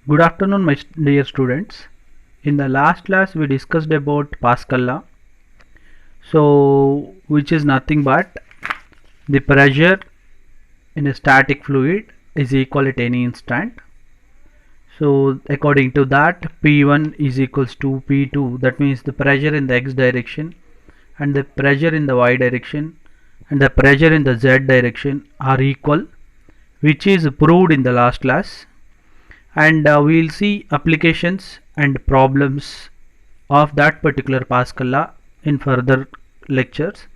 Good afternoon, my dear students. In the last class, we discussed about Pascal law. So, which is nothing but the pressure in a static fluid is equal at any instant. So, according to that, P1 is equals to P2. That means the pressure in the x direction and the pressure in the y direction and the pressure in the z direction are equal, which is proved in the last class. And we will see applications and problems of that particular Pascal law in further lectures.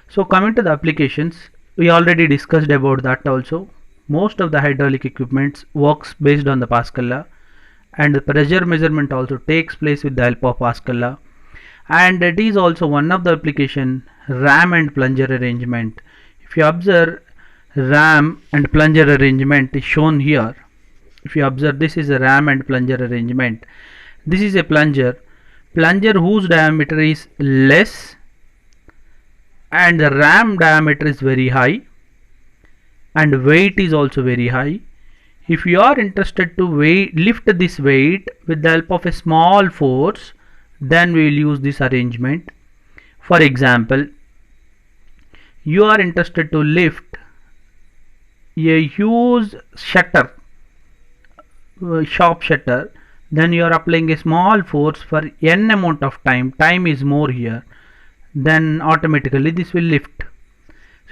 So coming to the applications, we already discussed about that also. Most of the hydraulic equipments works based on the Pascal law, and the pressure measurement also takes place with the help of Pascal law. And it is also one of the application, ram and plunger arrangement. If you observe, ram and plunger arrangement is shown here. If you observe, this is a ram and plunger arrangement. This is a plunger whose diameter is less and the ram diameter is very high and weight is also very high. If you are interested to lift this weight with the help of a small force, then we will use this arrangement. For example, you are interested to lift a huge shutter, sharp shutter, then you are applying a small force for n amount of time is more here, then automatically this will lift.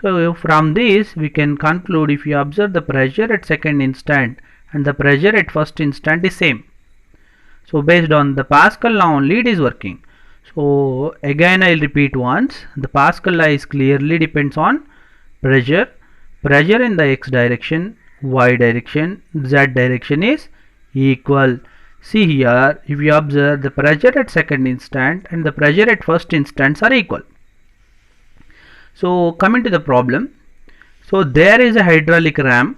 So from this we can conclude, if you observe the pressure at second instant and the pressure at first instant is same. So based on the Pascal law only it is working. So again I will repeat once, the Pascal law is clearly depends on pressure in the x direction, y direction, z direction is equal. See here, if you observe, the pressure at second instant and the pressure at first instants are equal. So coming to the problem, so there is a hydraulic ram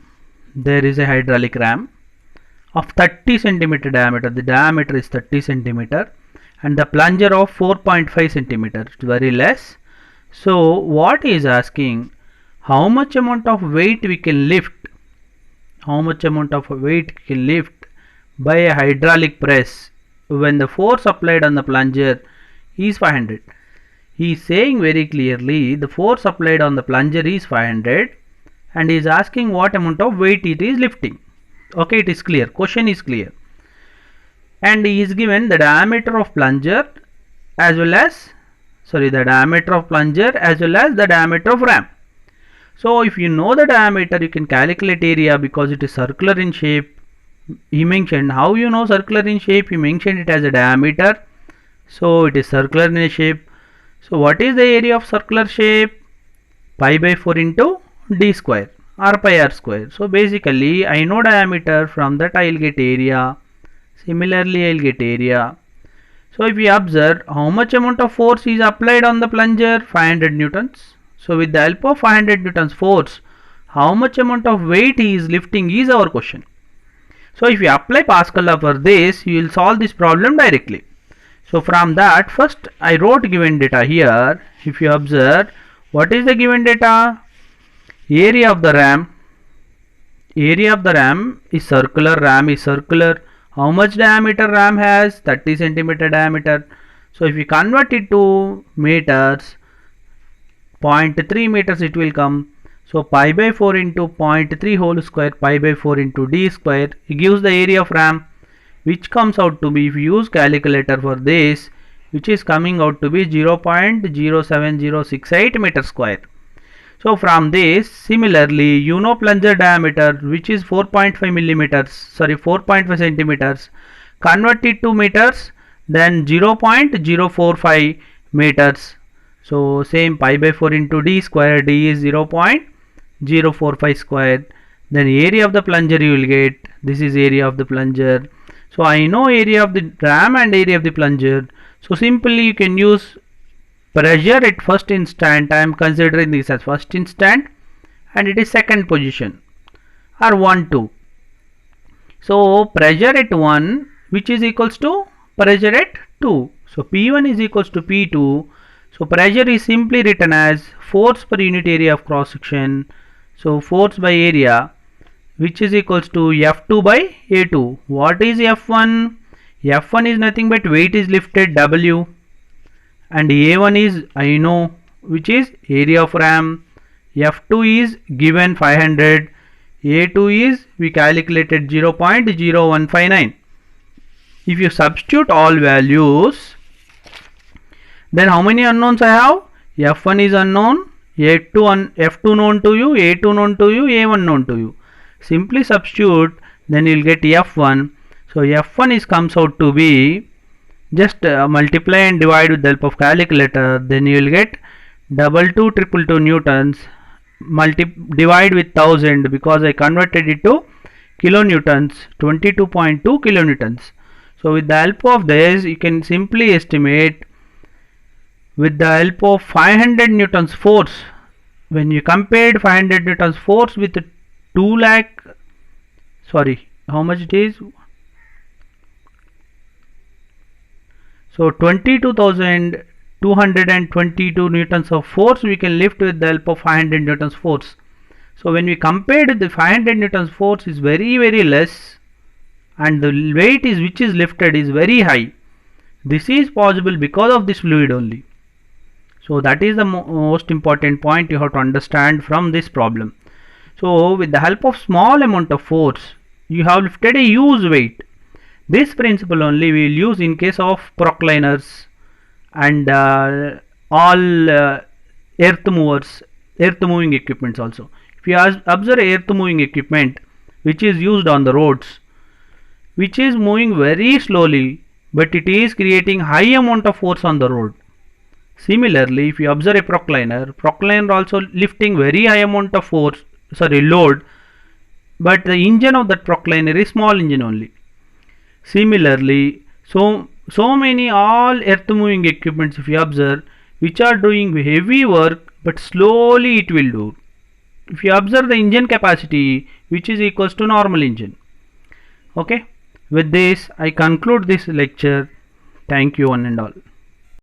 of 30 centimeter diameter. The diameter is 30 centimeter and the plunger of 4.5 centimeter. It's very less. So what he is asking, how much amount of weight we can lift by a hydraulic press when the force applied on the plunger is 500. He is saying very clearly the force applied on the plunger is 500 and he is asking what amount of weight it is lifting. Okay, it is clear, question is clear. And he is given the diameter of plunger as well as the diameter of ram. So if you know the diameter, you can calculate area because it is circular in shape. He mentioned, how you know circular in shape? He mentioned it as a diameter, so it is circular in shape. So what is the area of circular shape? Pi by 4 into d square or pi r square. So basically I know diameter, from that I will get area. Similarly I will get area. So if we observe, how much amount of force is applied on the plunger? 500 newtons. So with the help of 500 newtons force, how much amount of weight he is lifting is our question. So if you apply Pascal law for this, you will solve this problem directly. So from that, first I wrote given data here. If you observe, what is the given data? Area of the ram is circular. How much diameter ram has? 30 centimeter diameter. So if we convert it to meters, 0.3 meters it will come. So pi by 4 into 0.3 whole square, pi by 4 into d square, it gives the area of ram, which comes out to be, if you use calculator for this, which is coming out to be 0.07068 meter square. So from this, similarly, you know plunger diameter, which is 4.5 centimeters, convert it to meters, then 0.045 meters. So same, pi by 4 into d square, d is 0.045 square. Then area of the plunger you will get, this is area of the plunger. So I know area of the ram and area of the plunger. So simply you can use pressure at first instant. I am considering this as first instant and it is second position, or 1, 2. So pressure at 1, which is equals to pressure at 2. So P1 is equals to P2. So pressure is simply written as force per unit area of cross section. So force by area which is equals to F2 by A2. What is F1? F1 is nothing but weight is lifted W, and A1 is I know, which is area of ram. F2 is given 500, A2 is we calculated 0.0159. If you substitute all values, then how many unknowns I have? F1 is unknown, F2 known to you, A2 known to you, A1 known to you. Simply substitute, then you will get F1. So F1 is comes out to be, just multiply and divide with the help of calculator, then you will get 22,222 newtons. Divide with 1000 because I converted it to kilonewtons, 22.2 kilonewtons. So with the help of this you can simply estimate with the help of 500 newtons force. When you compared 500 newtons force with 2 lakh, sorry, how much it is? So 22,222 newtons of force we can lift with the help of 500 newtons force. So when we compared the 500 newtons force is very less, and the weight is which is lifted is very high. This is possible because of this fluid only. So that is the most important point you have to understand from this problem. So with the help of small amount of force you have lifted a huge weight. This principle only we will use in case of prockliners and all earth movers, earth moving equipments also. If you observe earth moving equipment which is used on the roads, which is moving very slowly, but it is creating high amount of force on the road. Similarly, if you observe a procliner also lifting very high amount of force, load, but the engine of that procliner is small engine only. Similarly, so many all earth moving equipments if you observe, which are doing heavy work but slowly it will do. If you observe the engine capacity which is equals to normal engine. Okay, with this I conclude this lecture. Thank you one and all.